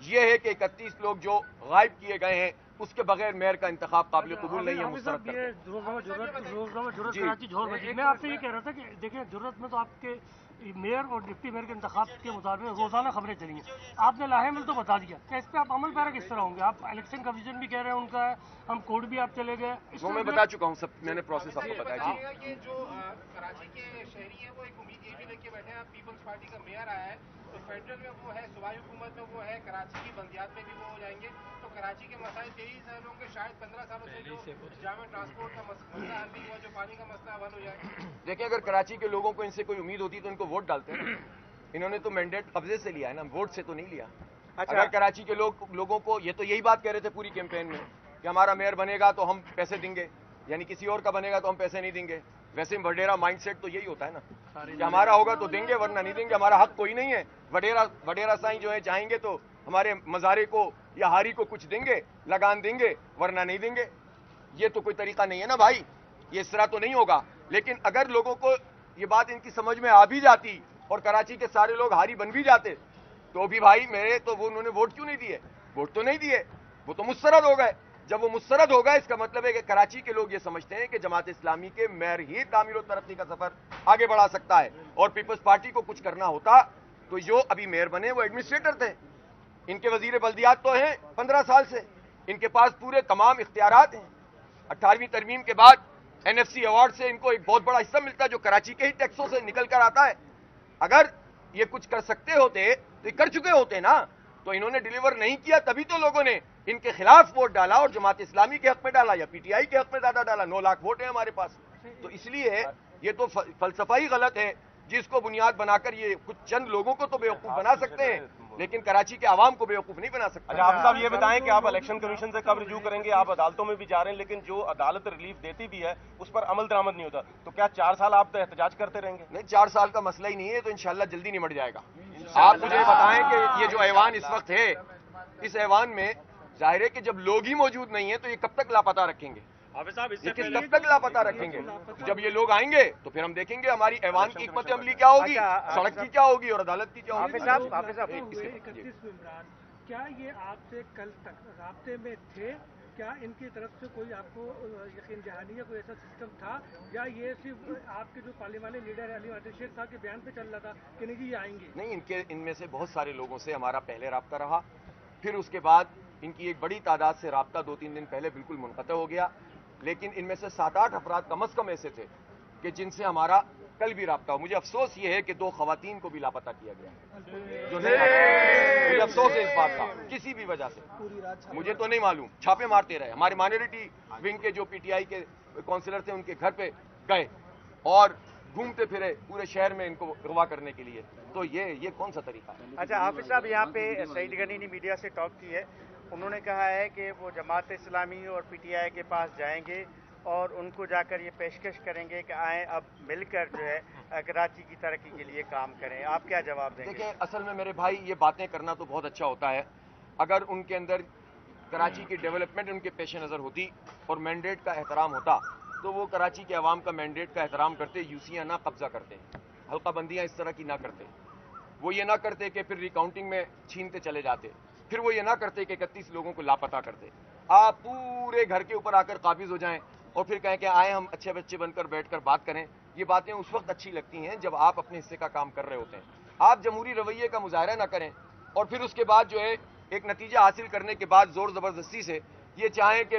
یہ ہے کہ 31 لوگ جو غائب کیے گئے ہیں اس کے بغیر میئر کا انتخاب قابل قبول نہیں ہے. مسترد کرتے جی میں آپ سے یہ کہہ رہا تھا کہ دیکھیں ضرورت میں تو آپ کے میئر اور ڈپٹی میئر کے انتخاب کے مطابق روزانہ خبریں چلی ہیں. آپ نے لاہے مل تو بتا دیا کہ اس پہ آپ عمل پیرا کس طرح ہوں گے؟ آپ الیکشن کمیشن بھی کہہ رہے ہیں ان کا ہے, ہم کورٹ بھی آپ چلے گئے. وہ میں بتا چکا ہوں, سب میں نے پروسیس آپ کو بتایا. جی یہ جو کراچی کے شہری ہیں وہ ایک امید یہ بھی لے کے بیٹھے ہیں, پیپلز پارٹی کا میئر آیا ہے تو فیڈرل میں وہ ہے, صوبائی حکومت میں وہ ہے, کراچی کی بلدیات میں بھی وہ ہو جائیں گے, تو کراچی کے مسائل 23 سالوں کے شاید 15 سالوں سے جو جامع ٹرانسپورٹ کا مسئلہ حل نہیں ہوا, جو پانی کا مسئلہ حل ہو جائے. دیکھیں, اگر کراچی کے لوگوں کو ان سے کوئی امید ہوتی تو ان کو ووٹ ڈالتے ہیں. انہوں نے تو مینڈیٹ قبضے سے لیا ہے نا, ووٹ سے تو نہیں لیا. اگر کراچی کے لوگوں کو یہ تو یہی بات کہہ رہے تھے پوری کیمپین میں کہ ہمارا میئر بنے گا تو ہم پیسے دیں گے, یعنی کسی اور کا بنے گا تو ہم پیسے نہیں دیں گے. ویسے وڈیرا مائنڈ سیٹ تو یہی ہوتا ہے نا کہ ہمارا ہوگا تو دیں گے ورنہ نہیں دیں گے, ہمارا حق کوئی نہیں ہے. وڈیرا سائیں جو ہے چاہیں گے تو ہمارے مزارے کو یا ہاری کو کچھ دیں گے, لگان دیں گے, ورنہ نہیں دیں گے. یہ تو کوئی طریقہ نہیں ہے نا بھائی, یہ اس طرح تو نہیں ہوگا. لیکن اگر لوگوں کو یہ بات ان کی سمجھ میں آ بھی جاتی اور کراچی کے سارے لوگ ہاری بن بھی جاتے تو بھی بھائی میرے تو وہ انہوں نے ووٹ کیوں نہیں دیے؟ ووٹ تو نہیں دیے, وہ تو مسترد ہو گئے. جب وہ مسترد ہوگا اس کا مطلب ہے کہ کراچی کے لوگ یہ سمجھتے ہیں کہ جماعت اسلامی کے میئر ہی تعمیر و ترقی کا سفر آگے بڑھا سکتا ہے. اور پیپلز پارٹی کو کچھ کرنا ہوتا تو جو ابھی میئر بنے وہ ایڈمنسٹریٹر تھے, ان کے وزیر بلدیات تو ہیں 15 سال سے, ان کے پاس پورے تمام اختیارات ہیں. 18ویں ترمیم کے بعد NFC ایوارڈ سے ان کو ایک بہت بڑا حصہ ملتا ہے جو کراچی کے ہی ٹیکسوں سے نکل کر آتا ہے. اگر یہ کچھ کر سکتے ہوتے تو یہ کر چکے ہوتے نا, تو انہوں نے ڈیلیور نہیں کیا, تبھی تو لوگوں نے ان کے خلاف ووٹ ڈالا اور جماعت اسلامی کے حق میں ڈالا یا PTI کے حق میں زیادہ ڈالا. 9 لاکھ ووٹ ہیں ہمارے پاس. تو اس لیے یہ تو فلسفہ ہی غلط ہے جس کو بنیاد بنا کر یہ کچھ چند لوگوں کو تو بیوقوف بنا سکتے ہیں لیکن کراچی کے عوام کو بیوقوف نہیں بنا سکتے. آپ صاحب یہ بتائیں کہ آپ الیکشن کمیشن سے کب رجوع کریں گے؟ آپ عدالتوں میں بھی جا رہے ہیں لیکن جو عدالت ریلیف دیتی بھی ہے اس پر عمل درآمد نہیں ہوتا, تو کیا 4 سال آپ احتجاج کرتے رہیں گے؟ نہیں, 4 سال کا مسئلہ ہی نہیں ہے, تو انشاءاللہ جلدی نمٹ جائے گا. آپ مجھے بتائیں کہ یہ جو ایوان اس وقت ہے, اس ایوان میں ظاہر ہے کہ جب لوگ ہی موجود نہیں ہیں تو یہ کب تک لاپتہ رکھیں گے؟ یہ کب تک لاپتہ رکھیں گے؟ جب یہ لوگ آئیں گے تو پھر ہم دیکھیں گے ہماری ایوان کی حکمت عملی کیا ہوگی, سڑک کی کیا ہوگی اور عدالت کی کیا ہوگی. کیا یہ آپ سے کل تک رابطے میں تھے؟ کیا ان کی طرف سے کوئی آپ کو یقین دہانی یا کوئی ایسا سسٹم تھا, یا یہ صرف آپ کے جو پارلیمانی لیڈر علی عادل شیخ صاحب کے بیان پہ چل رہا تھا کہ نہیں جی یہ آئیں گے؟ نہیں, ان میں سے بہت سارے لوگوں سے ہمارا پہلے رابطہ رہا, پھر اس کے بعد ان کی ایک بڑی تعداد سے رابطہ 2-3 دن پہلے بالکل منقطع ہو گیا. لیکن ان میں سے 7-8 افراد کم از کم ایسے تھے کہ جن سے ہمارا کل بھی رابطہ ہو. مجھے افسوس یہ ہے کہ 2 خواتین کو بھی لاپتہ کیا گیا, جو مجھے افسوس ہے اس بات کا, کسی بھی وجہ سے مجھے تو نہیں معلوم. چھاپے مارتے رہے, ہمارے مائنورٹی ونگ کے جو PTI کے کونسلر تھے ان کے گھر پہ گئے اور گھومتے پھرے پورے شہر میں ان کو اغوا کرنے کے لیے. تو یہ کون سا طریقہ ہے؟ اچھا حافظ صاحب, یہاں پہ سعید غنی نے میڈیا سے ٹاک کی ہے, انہوں نے کہا ہے کہ وہ جماعت اسلامی اور PTI کے پاس جائیں گے اور ان کو جا کر یہ پیشکش کریں گے کہ آئیں اب مل کر جو ہے کراچی کی ترقی کے لیے کام کریں. آپ کیا جواب دیں گے؟ دیکھیں, اصل میں میرے بھائی یہ باتیں کرنا تو بہت اچھا ہوتا ہے اگر ان کے اندر کراچی کی ڈیولپمنٹ ان کے پیش نظر ہوتی اور مینڈیٹ کا احترام ہوتا تو وہ کراچی کے عوام کا مینڈیٹ کا احترام کرتے, یوسیاں نہ قبضہ کرتے, حلقہ بندیاں اس طرح کی نہ کرتے, وہ یہ نہ کرتے کہ پھر ریکاؤنٹنگ میں چھینتے چلے جاتے, پھر وہ یہ نہ کرتے کہ 31 لوگوں کو لاپتہ کرتے. آپ پورے گھر کے اوپر آ کر قابض ہو جائیں اور پھر کہیں کہ آئیں ہم اچھے بچے بن کر بیٹھ کر بات کریں. یہ باتیں اس وقت اچھی لگتی ہیں جب آپ اپنے حصے کا کام کر رہے ہوتے ہیں. آپ جمہوری رویے کا مظاہرہ نہ کریں اور پھر اس کے بعد جو ہے ایک نتیجہ حاصل کرنے کے بعد زور زبردستی سے یہ چاہیں کہ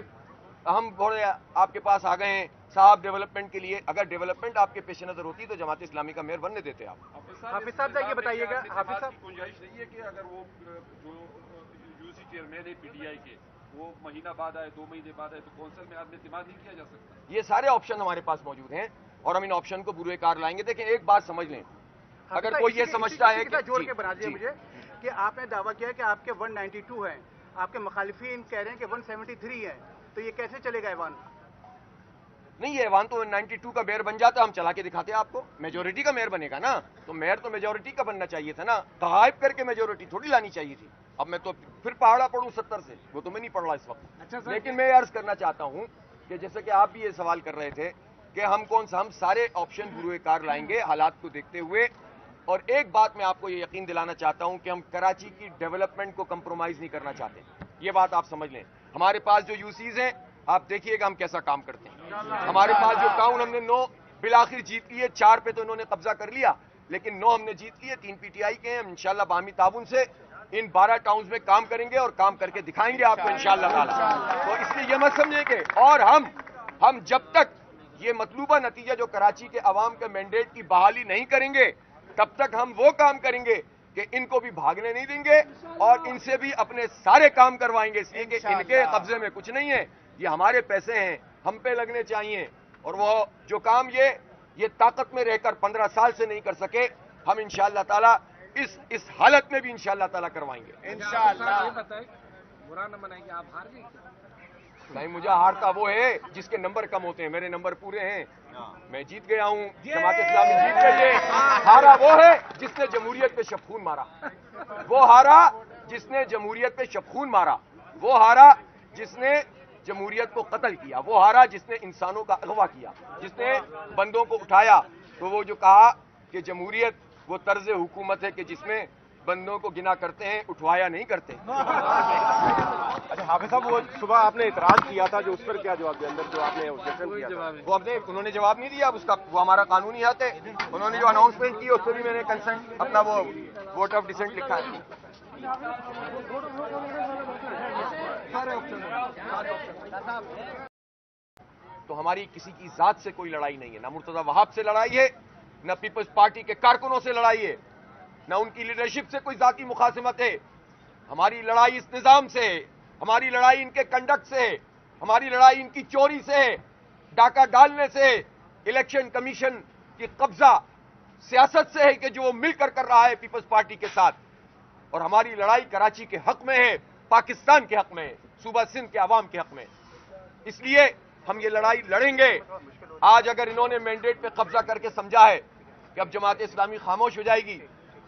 ہم بڑے آپ کے پاس آ گئے ہیں صاحب ڈیولپمنٹ کے لیے. اگر ڈیولپمنٹ آپ کے پیش نظر ہوتی تو جماعت اسلامی کا میئر بننے دیتے آپ. حافظ صاحب یہ بتائیے گا, حافظ صاحب گنجائش نہیں ہے کہ اگر وہ جو UC چیئرمین ہے PTI کے وہ مہینہ بعد آئے 2 مہینے بعد آئے تو کونسل میں آدمی اعتماد نہیں کیا جا سکتا؟ یہ سارے آپشن ہمارے پاس موجود ہیں اور ہم ان آپشن کو بروئے کار لائیں گے. دیکھیں ایک بات سمجھ لیں, اگر کوئی یہ سمجھتا ہے کہ جوڑ کے بنا دیے مجھے کہ آپ نے دعویٰ کیا کہ آپ کے 192 ہیں, آپ کے مخالفین کہہ رہے ہیں کہ 173 ہیں, تو یہ کیسے چلے گا ایوان؟ نہیں, یہ ایوان تو 92 کا میئر بن جاتا, ہم چلا کے دکھاتے ہیں آپ کو. میجورٹی کا میئر بنے گا نا, تو میئر تو میجورٹی کا بننا چاہیے تھا نا, غائب کر کے میجورٹی تھوڑی لانی چاہیے تھی. اب میں تو پھر پہاڑا پڑھوں 70 سے, وہ تو میں نہیں پڑھ رہا اس وقت. لیکن میں عرض کرنا چاہتا ہوں کہ جیسے کہ آپ بھی یہ سوال کر رہے تھے کہ ہم سارے آپشن بروئے کار لائیں گے حالات کو دیکھتے ہوئے. اور ایک بات میں آپ کو یہ یقین دلانا چاہتا ہوں کہ ہم کراچی کی ڈیولپمنٹ کو کمپرومائز نہیں کرنا چاہتے. یہ بات آپ سمجھ لیں. ہمارے پاس جو یوسیز ہیں آپ دیکھیے گا ہم کیسا کام کرتے ہیں. ہمارے پاس جو ٹاؤن ہم نے 9 بالآخر جیت لیے, 4 پہ تو انہوں نے قبضہ کر لیا, لیکن 9 ہم نے جیت لیے, 3 پی ٹی آئی کے ہیں. ہم انشاءاللہ باہمی تعاون سے ان 12 ٹاؤنز میں کام کریں گے اور کام کر کے دکھائیں گے آپ کو انشاءاللہ تعالی. تو اس لیے یہ مت سمجھیں کہ اور ہم جب تک یہ مطلوبہ نتیجہ جو کراچی کے عوام کے مینڈیٹ کی بحالی نہیں کریں گے تب تک ہم وہ کام کریں گے کہ ان کو بھی بھاگنے نہیں دیں گے اور ان سے بھی اپنے سارے کام کروائیں گے, اس لیے کہ ان کے قبضے میں کچھ نہیں ہے, یہ ہمارے پیسے ہیں, ہم پہ لگنے چاہیے. اور وہ جو کام یہ طاقت میں رہ کر 15 سال سے نہیں کر سکے, ہم انشاءاللہ تعالی اس حالت میں بھی انشاءاللہ تعالی کروائیں گے انشاءاللہ. یہ بتائیں, برا نہ منائیں گے, آپ ہار گئے نہیں, مجھے ہارتا وہ ہے جس کے نمبر کم ہوتے ہیں, میرے نمبر پورے ہیں, میں جیت گیا ہوں, جماعت اسلامی جیت گئی ہے. ہارا وہ ہے جس نے جمہوریت پہ شبخون مارا, وہ ہارا جس نے جمہوریت پہ شبخون مارا, وہ ہارا جس نے جمہوریت کو قتل کیا, وہ ہارا جس نے انسانوں کا اغوا کیا, جس نے بندوں کو اٹھایا. تو وہ جو کہا کہ جمہوریت وہ طرز حکومت ہے کہ جس میں بندوں کو گنا کرتے ہیں, اٹھوایا نہیں کرتے. اچھا حافظ صاحب, وہ صبح آپ نے اعتراض کیا تھا, جو اس پر کیا جواب دیا اندر جو آپ نے objection کیا تھا؟ وہ انہوں نے جواب نہیں دیا, اب اس کا وہ ہمارا قانونی حق ہے. انہوں نے جو اناؤنسمنٹ کی اس پہ بھی میں نے کنسنٹ اپنا وہ ووٹ آف ڈسنٹ لکھا ہے. تو ہماری کسی کی ذات سے کوئی لڑائی نہیں ہے, نہ مرتضی وہاب سے لڑائی ہے, نہ پیپلز پارٹی کے کارکنوں سے لڑائی ہے, نہ ان کی لیڈرشپ سے کوئی ذاتی مخاصمت ہے. ہماری لڑائی اس نظام سے ہے, ہماری لڑائی ان کے کنڈکٹ سے ہے, ہماری لڑائی ان کی چوری سے ہے, ڈاکہ ڈالنے سے, الیکشن کمیشن کی قبضہ سیاست سے ہے کہ جو وہ مل کر رہا ہے پیپلز پارٹی کے ساتھ. اور ہماری لڑائی کراچی کے حق میں ہے, پاکستان کے حق میں ہے, صوبہ سندھ کے عوام کے حق میں. اس لیے ہم یہ لڑائی لڑیں گے. آج اگر انہوں نے مینڈیٹ پہ قبضہ کر کے سمجھا ہے کہ اب جماعت اسلامی خاموش ہو جائے گی,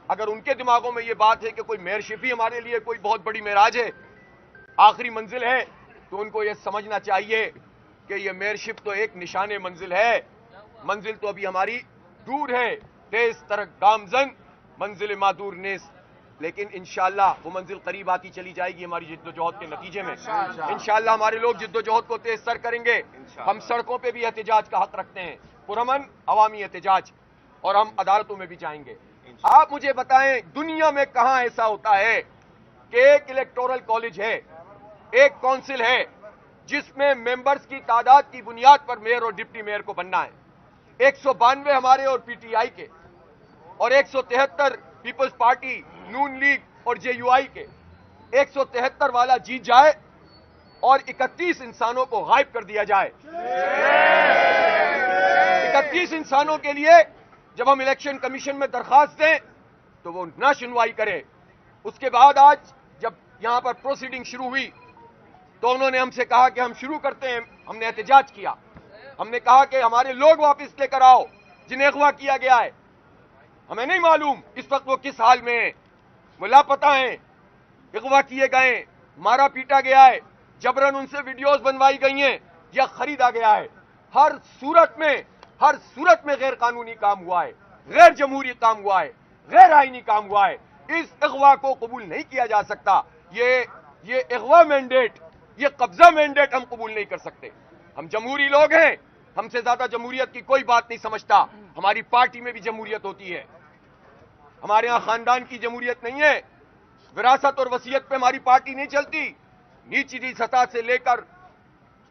اگر ان کے دماغوں میں یہ بات ہے کہ کوئی میئرشپ ہی ہمارے لیے کوئی بہت بڑی معراج ہے, آخری منزل ہے, تو ان کو یہ سمجھنا چاہیے کہ یہ میئرشپ تو ایک نشان منزل ہے, منزل تو ابھی ہماری دور ہے. تیز ترک گامزن منزل مادور نیس, لیکن انشاءاللہ وہ منزل قریب آتی چلی جائے گی ہماری جد و جہد کے نتیجے میں. انشاءاللہ ہمارے لوگ جد و جہد کو تیز تر کریں گے. ہم سڑکوں پہ بھی احتجاج کا حق رکھتے ہیں, پرامن عوامی احتجاج, اور ہم عدالتوں میں بھی جائیں گے. آپ مجھے بتائیں دنیا میں کہاں ایسا ہوتا ہے کہ ایک الیکٹورل کالج ہے, ایک کونسل ہے جس میں ممبرز کی تعداد کی بنیاد پر میئر اور ڈپٹی میئر کو بننا ہے. 192 ہمارے اور پی ٹی آئی کے, اور 173 پیپلز پارٹی, نون لیگ اور جے یو آئی کے. 173 والا جیت جائے اور 31 انسانوں کو غائب کر دیا جائے. 31 انسانوں کے لیے جب ہم الیکشن کمیشن میں درخواست دیں تو وہ نہ سنوائی کرے. اس کے بعد آج جب یہاں پر پروسیڈنگ شروع ہوئی تو انہوں نے ہم سے کہا کہ ہم شروع کرتے ہیں. ہم نے احتجاج کیا, ہم نے کہا کہ ہمارے لوگ واپس لے کر آؤ جنہیں اغوا کیا گیا ہے. ہمیں نہیں معلوم اس وقت وہ کس حال میں ہیں, وہ لاپتہ ہیں, اغوا کیے گئے, مارا پیٹا گیا ہے, جبرن ان سے ویڈیوز بنوائی گئی ہیں یا خریدا گیا ہے. ہر صورت میں غیر قانونی کام ہوا ہے, غیر جمہوری کام ہوا ہے, غیر آئینی کام ہوا ہے. اس اغوا کو قبول نہیں کیا جا سکتا. یہ اغوا مینڈیٹ, یہ قبضہ مینڈیٹ ہم قبول نہیں کر سکتے. ہم جمہوری لوگ ہیں, ہم سے زیادہ جمہوریت کی کوئی بات نہیں سمجھتا. ہماری پارٹی میں بھی جمہوریت ہوتی ہے, ہمارے ہاں خاندان کی جمہوریت نہیں ہے, وراثت اور وصیت پہ ہماری پارٹی نہیں چلتی. نیچلی سطح سے لے کر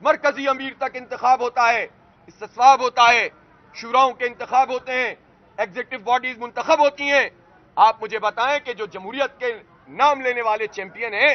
مرکزی امیر تک انتخاب ہوتا ہے, استصواب ہوتا ہے, شوراؤں کے انتخاب ہوتے ہیں, ایگزیکٹو باڈیز منتخب ہوتی ہیں. آپ مجھے بتائیں کہ جو جمہوریت کے نام لینے والے چیمپئن ہیں